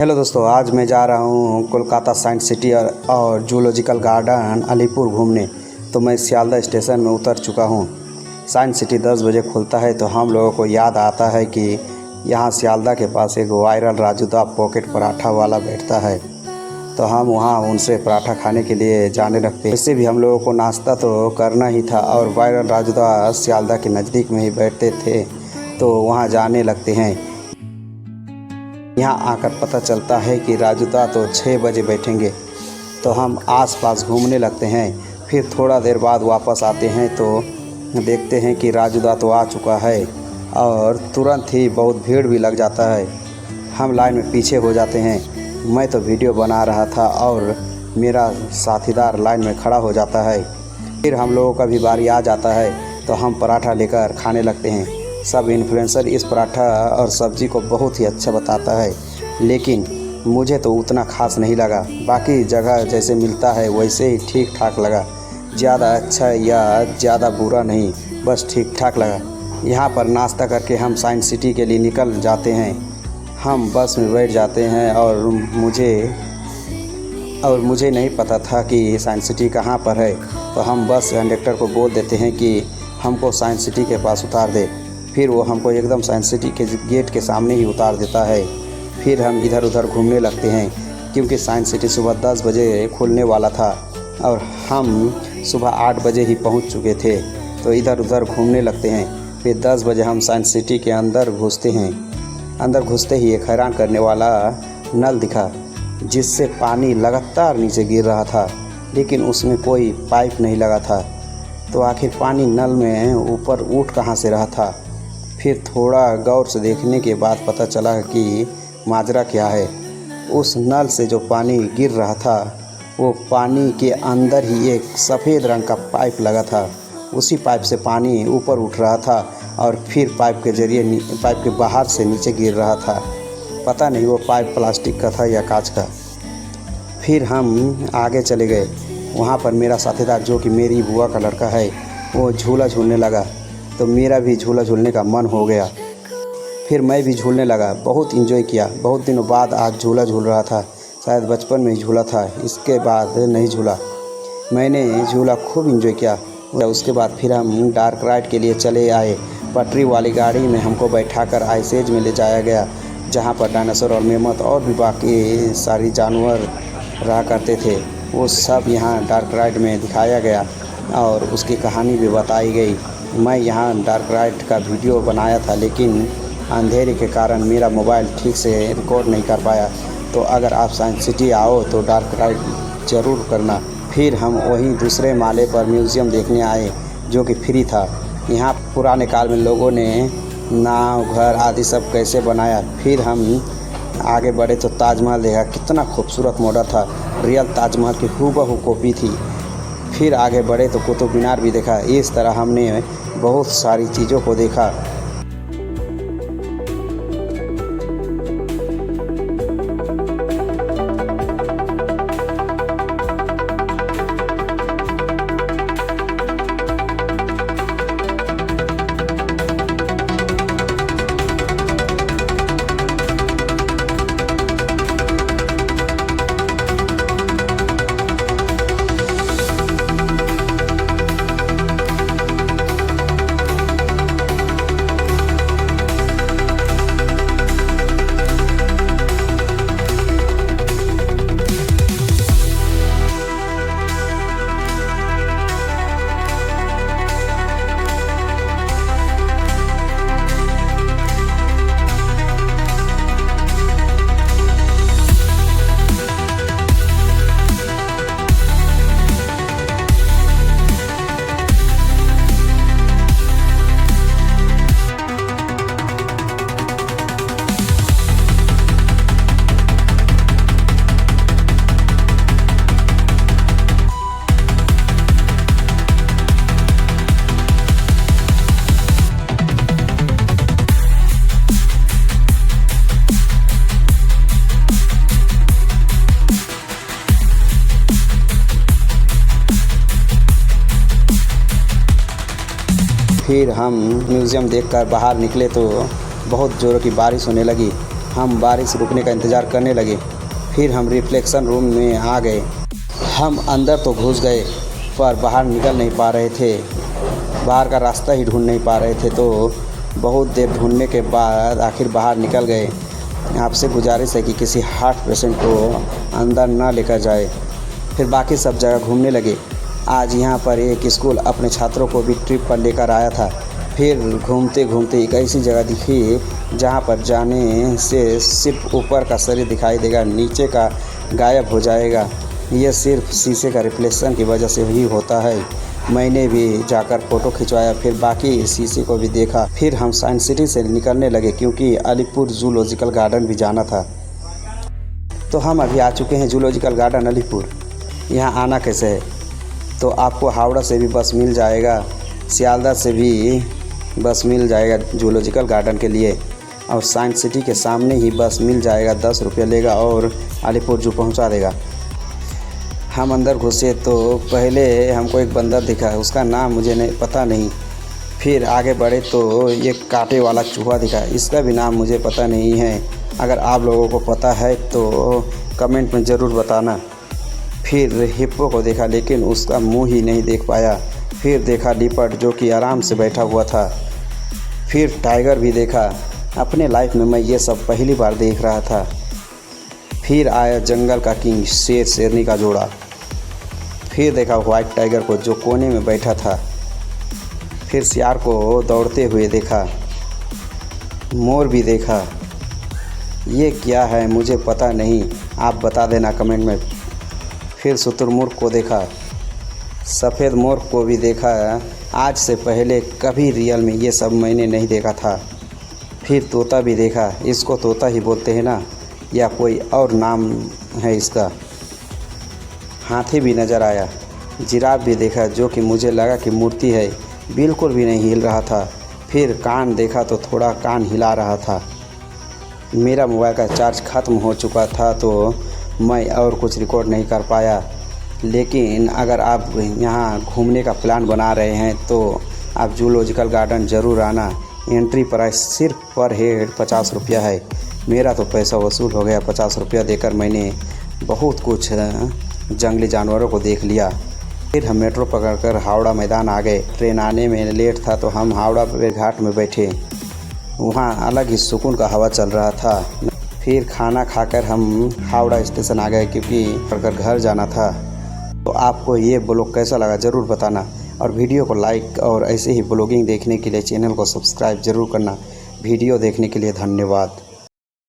Hello दोस्तों, आज मैं जा रहा हूँ कोलकाता साइंस सिटी और जूलॉजिकल गार्डन अलीपुर घूमने। तो मैं सियालदह स्टेशन में उतर चुका हूँ। साइंस सिटी 10 बजे खुलता है तो हम लोगों को याद आता है कि यहाँ सियालदह के पास एक वायरल राजूदा पॉकेट पराठा वाला बैठता है, तो हम वहाँ उनसे पराठा खाने के लिए जाने लगते हैं। इससे भी हम लोगों को नाश्ता तो करना ही था और वायरल राजूदा सियालदह के नज़दीक में ही बैठते थे, तो वहाँ जाने लगते हैं। यहाँ आकर पता चलता है कि राजूदा तो 6 बजे बैठेंगे, तो हम आसपास घूमने लगते हैं। फिर थोड़ा देर बाद वापस आते हैं तो देखते हैं कि राजूदा तो आ चुका है और तुरंत ही बहुत भीड़ भी लग जाता है। हम लाइन में पीछे हो जाते हैं। मैं तो वीडियो बना रहा था और मेरा साथीदार लाइन में खड़ा हो जाता है। फिर हम लोगों का भी बारी आ जाता है तो हम पराठा लेकर खाने लगते हैं। सब इन्फ्लुएंसर इस पराठा और सब्ज़ी को बहुत ही अच्छा बताता है, लेकिन मुझे तो उतना खास नहीं लगा। बाकी जगह जैसे मिलता है वैसे ही ठीक ठाक लगा। ज़्यादा अच्छा या ज़्यादा बुरा नहीं, बस ठीक ठाक लगा। यहाँ पर नाश्ता करके हम साइंस सिटी के लिए निकल जाते हैं। हम बस में बैठ जाते हैं और मुझे नहीं पता था कि साइंस सिटी कहाँ पर है, तो हम बस कंडक्टर को बोल देते हैं कि हमको साइंस सिटी के पास उतार दे। फिर वो हमको एकदम साइंस सिटी के गेट के सामने ही उतार देता है। फिर हम इधर उधर घूमने लगते हैं, क्योंकि साइंस सिटी सुबह 10 बजे खुलने वाला था और हम सुबह 8 बजे ही पहुंच चुके थे, तो इधर उधर घूमने लगते हैं। फिर 10 बजे हम साइंस सिटी के अंदर घुसते हैं। अंदर घुसते ही एक हैरान करने वाला नल दिखा, जिससे पानी लगातार नीचे गिर रहा था, लेकिन उसमें कोई पाइप नहीं लगा था। तो आखिर पानी नल में ऊपर उठ कहाँ से रहा था? फिर थोड़ा गौर से देखने के बाद पता चला कि माजरा क्या है। उस नल से जो पानी गिर रहा था, वो पानी के अंदर ही एक सफ़ेद रंग का पाइप लगा था। उसी पाइप से पानी ऊपर उठ रहा था और फिर पाइप के जरिए पाइप के बाहर से नीचे गिर रहा था। पता नहीं वो पाइप प्लास्टिक का था या कांच का। फिर हम आगे चले गए। वहाँ पर मेरा साथीदार, जो कि मेरी बुआ का लड़का है, वो झूला झूलने लगा, तो मेरा भी झूला झूलने का मन हो गया। फिर मैं भी झूलने लगा। बहुत इन्जॉय किया। बहुत दिनों बाद आज झूला झूल रहा था। शायद बचपन में ही झूला था, इसके बाद नहीं झूला। मैंने झूला खूब इन्जॉय किया। उसके बाद फिर हम डार्क राइड के लिए चले आए। पटरी वाली गाड़ी में हमको बैठाकर आइस एज में ले जाया गया, जहाँ पर डायनासोर और मेमथ और भी बाकी सारी जानवर रहा करते थे। वो सब यहाँ डार्क राइड में दिखाया गया और उसकी कहानी भी बताई गई। मैं यहाँ डार्क राइड का वीडियो बनाया था, लेकिन अंधेरे के कारण मेरा मोबाइल ठीक से रिकॉर्ड नहीं कर पाया। तो अगर आप साइंस सिटी आओ तो डार्क राइड ज़रूर करना। फिर हम वहीं दूसरे माले पर म्यूज़ियम देखने आए, जो कि फ्री था। यहाँ पुराने काल में लोगों ने नाव, घर आदि सब कैसे बनाया। फिर हम आगे बढ़े तो ताजमहल देखा। कितना खूबसूरत मॉडल था, रियल ताजमहल की हूबहू कॉपी थी। फिर आगे बढ़े तो कुतुब मीनार भी देखा। इस तरह हमने बहुत सारी चीज़ों को देखा। फिर हम म्यूज़ियम देखकर बाहर निकले तो बहुत ज़ोरों की बारिश होने लगी। हम बारिश रुकने का इंतज़ार करने लगे। फिर हम रिफ्लेक्शन रूम में आ गए। हम अंदर तो घुस गए पर बाहर निकल नहीं पा रहे थे, बाहर का रास्ता ही ढूंढ नहीं पा रहे थे। तो बहुत देर ढूंढने के बाद आखिर बाहर निकल गए। आपसे गुजारिश है कि किसी हार्ट पेशेंट को अंदर ना लेकर जाए। फिर बाकी सब जगह घूमने लगे। आज यहाँ पर एक स्कूल अपने छात्रों को भी ट्रिप पर लेकर आया था। फिर घूमते घूमते एक ऐसी जगह दिखी जहाँ पर जाने से सिर्फ ऊपर का शरीर दिखाई देगा, नीचे का गायब हो जाएगा। यह सिर्फ शीशे का रिफ्लेक्शन की वजह से ही होता है। मैंने भी जाकर फ़ोटो खिंचवाया, फिर बाकी शीशे को भी देखा। फिर हम साइंस सिटी से निकलने लगे क्योंकि अलीपुर जूलॉजिकल गार्डन भी जाना था। तो हम अभी आ चुके हैं जूलॉजिकल गार्डन अलीपुर। यहाँ आना कैसे है? तो आपको हावड़ा से भी बस मिल जाएगा, सियालदह से भी बस मिल जाएगा जूलॉजिकल गार्डन के लिए, और साइंस सिटी के सामने ही बस मिल जाएगा। 10 रुपये लेगा और अलीपुर जू पहुँचा देगा। हम अंदर घुसे तो पहले हमको एक बंदर दिखा, उसका नाम मुझे नहीं पता नहीं। फिर आगे बढ़े तो एक कांटे वाला चूहा दिखा, इसका भी नाम मुझे पता नहीं है। अगर आप लोगों को पता है तो कमेंट में ज़रूर बताना। फिर हिप्पो को देखा लेकिन उसका मुंह ही नहीं देख पाया। फिर देखा लिपर्ड जो कि आराम से बैठा हुआ था। फिर टाइगर भी देखा। अपने लाइफ में मैं ये सब पहली बार देख रहा था। फिर आया जंगल का किंग, शेर शेरनी का जोड़ा। फिर देखा वाइट टाइगर को जो कोने में बैठा था। फिर सियार को दौड़ते हुए देखा। मोर भी देखा। ये क्या है मुझे पता नहीं, आप बता देना कमेंट में। फिर शुतुरमुर्ग को देखा। सफ़ेद मोर को भी देखा। आज से पहले कभी रियल में ये सब मैंने नहीं देखा था। फिर तोता भी देखा, इसको तोता ही बोलते हैं ना, या कोई और नाम है इसका। हाथी भी नज़र आया। जिराफ भी देखा जो कि मुझे लगा कि मूर्ति है, बिल्कुल भी नहीं हिल रहा था। फिर कान देखा तो थोड़ा कान हिला रहा था। मेरा मोबाइल का चार्ज ख़त्म हो चुका था तो मैं और कुछ रिकॉर्ड नहीं कर पाया। लेकिन अगर आप यहाँ घूमने का प्लान बना रहे हैं तो आप जूलॉजिकल गार्डन ज़रूर आना। एंट्री प्राइस सिर्फ पर हेड 50 रुपया है। मेरा तो पैसा वसूल हो गया। 50 रुपया देकर मैंने बहुत कुछ जंगली जानवरों को देख लिया। फिर हम मेट्रो पकड़कर हावड़ा मैदान आ गए। ट्रेन आने में लेट था तो हम हावड़ा घाट में बैठे। वहाँ अलग ही सुकून का हवा चल रहा था। फिर खाना खाकर हम हावड़ा स्टेशन आ गए क्योंकि पकड़ घर जाना था। तो आपको ये ब्लॉग कैसा लगा ज़रूर बताना, और वीडियो को लाइक और ऐसे ही ब्लॉगिंग देखने के लिए चैनल को सब्सक्राइब ज़रूर करना। वीडियो देखने के लिए धन्यवाद।